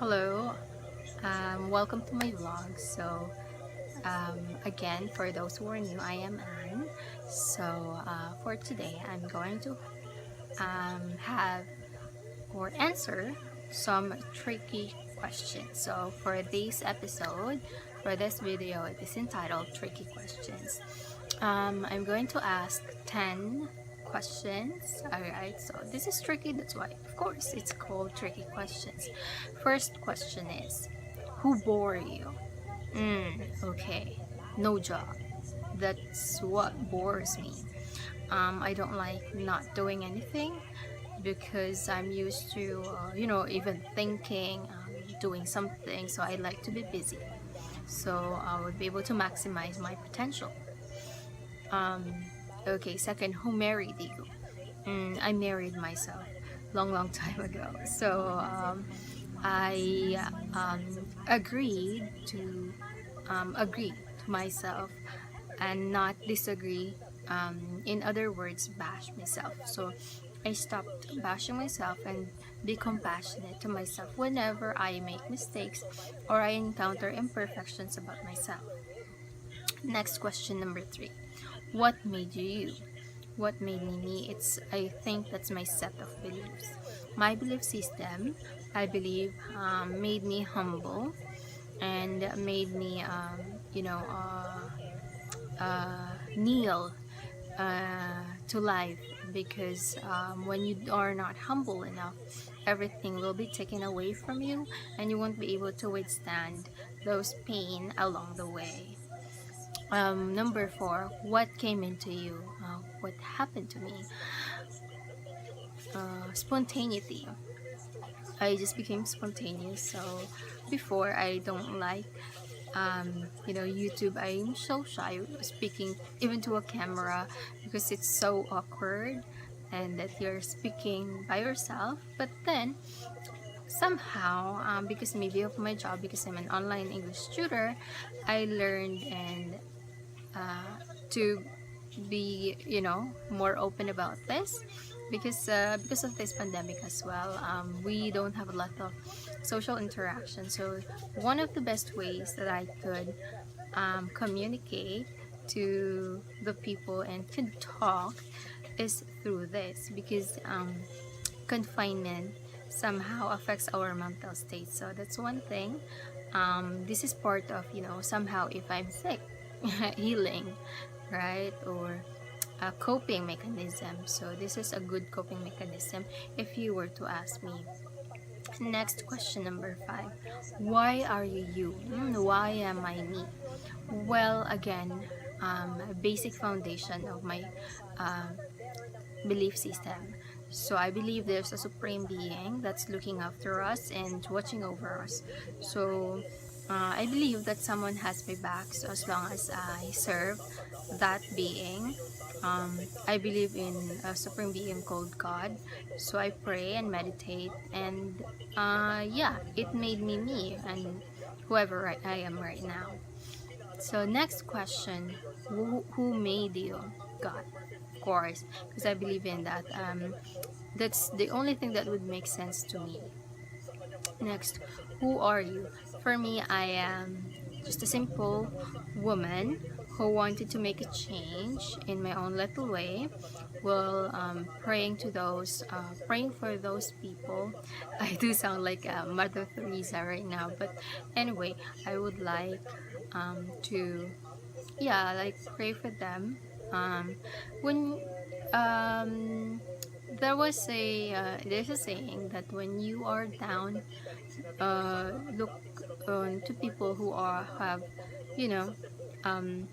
Hello, welcome to my vlog. Again, for those who are new, I am Anne. For today, I'm going to have or answer some tricky questions. So, for this episode, for this video, it is entitled Tricky Questions. I'm going to ask 10 questions. Alright, so this is tricky, that's why, of course, it's called Tricky Questions. First question is, who bore you? Okay, no job. That's what bores me. I don't like not doing anything because I'm used to, even thinking, doing something. So I like to be busy. So I would be able to maximize my potential. Um, okay, second, who married you? I married myself long time ago. I agree to myself and not disagree. In other words, bash myself. So I stopped bashing myself and be compassionate to myself whenever I make mistakes or I encounter imperfections about myself. Next question number three. What made you you? What made me me? I think that's my set of beliefs. My belief system, I believe, made me humble and made me, kneel to life because when you are not humble enough, everything will be taken away from you and you won't be able to withstand those pain along the way. Number four, what came into you? What happened to me? Spontaneity. I just became spontaneous. So before, I don't like YouTube. I'm so shy speaking even to a camera because it's so awkward and that you're speaking by yourself. But then somehow, because maybe of my job, because I'm an online English tutor, I learned and to be more open about this because of this pandemic as well. We don't have a lot of social interaction, so one of the best ways that I could communicate to the people and could talk is through this because confinement somehow affects our mental state. So that's one thing. This is part of, somehow if I'm sick, healing, right? Or a coping mechanism. So this is a good coping mechanism if you were to ask me. Next question number five. Why are you you? Why am I me? Well, again, a basic foundation of my um, belief system. So I believe there's a supreme being that's looking after us and watching over us. So I believe that someone has my back. So as long as I serve that being, I believe in a supreme being called God. So I pray and meditate, and yeah, it made me me and whoever I am right now. So next question, who made you? God, of course, because I believe in that. That's the only thing that would make sense to me. Next, who are you? For me, I am just a simple woman who wanted to make a change in my own little way while praying for those people. I do sound like Mother Teresa right now, but anyway, I would like to, yeah, like pray for them. When um, there's a saying that when you are down, look to people who have, you know, um,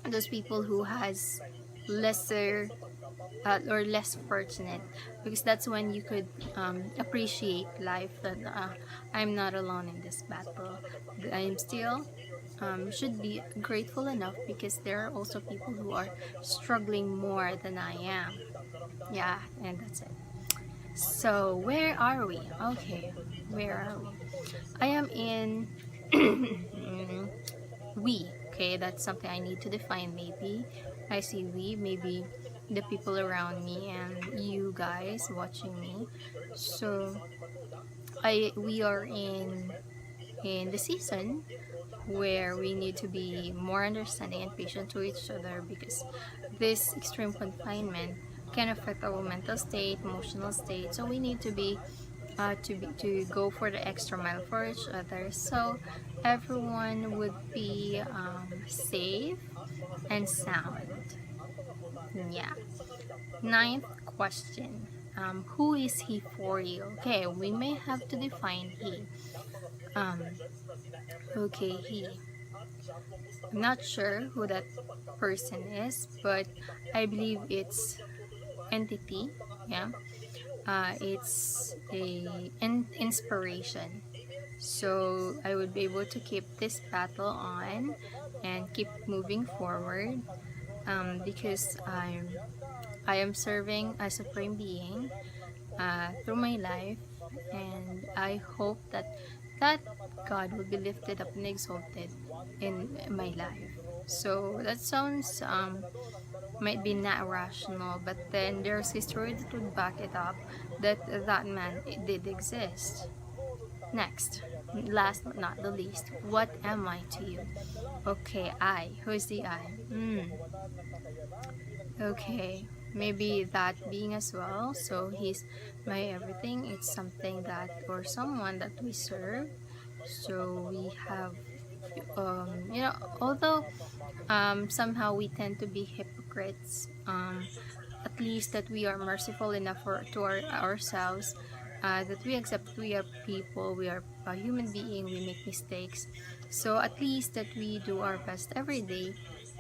those people who has lesser or less fortunate, because that's when you could appreciate life, that I'm not alone in this battle. I'm still should be grateful enough because there are also people who are struggling more than I am. Yeah, and that's it. So where are we? Okay, where are we? I am in we. Okay, that's something I need to define. Maybe I see we, maybe the people around me and you guys watching me. So we are in the season where we need to be more understanding and patient to each other, because this extreme confinement can affect our mental state, emotional state. So we need to to go for the extra mile for each other, so everyone would be safe and sound. Yeah. Ninth question. Who is he for you? Okay, we may have to define he. Um, okay, he. I'm not sure who that person is, but I believe it's entity. Yeah. It's an inspiration. So I would be able to keep this battle on and keep moving forward, because I am serving a supreme being through my life, and I hope that that God will be lifted up and exalted in my life. So that sounds might be not rational, but then there's history that would back it up that that man did exist. Next, last but not the least, what am I to you? Okay, I. Who's the I? Okay, maybe that being as well. So he's my everything. It's something that, or someone that we serve. So we have, although somehow we tend to be hypocrites, at least that we are merciful enough to ourselves, that we accept that we are people, we are a human being, we make mistakes. So at least that we do our best every day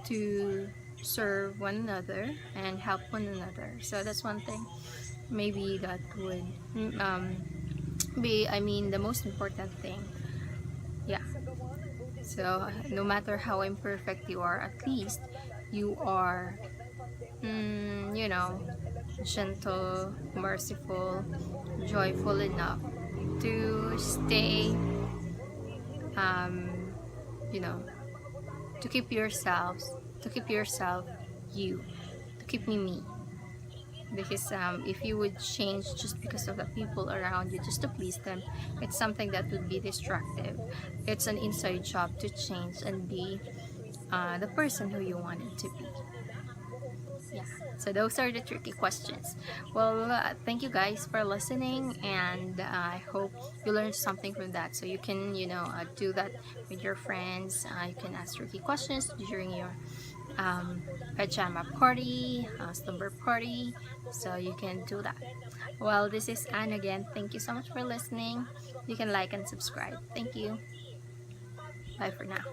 to serve one another and help one another. So that's one thing maybe that would be, I mean, the most important thing. Yeah. So no matter how imperfect you are, at least you are, you know, gentle, merciful, joyful enough to stay, um, you know, to keep yourselves, to keep yourself you, to keep me. Because if you would change just because of the people around you, just to please them, it's something that would be destructive. It's an inside job to change and be the person who you wanted to be. Yeah, so those are the tricky questions. Well, thank you guys for listening, and I hope you learned something from that, so you can do that with your friends. You can ask tricky questions during your pajama party, slumber party, so you can do that. Well, this is Anne again. Thank you so much for listening. You can like and subscribe. Thank you. Bye for now.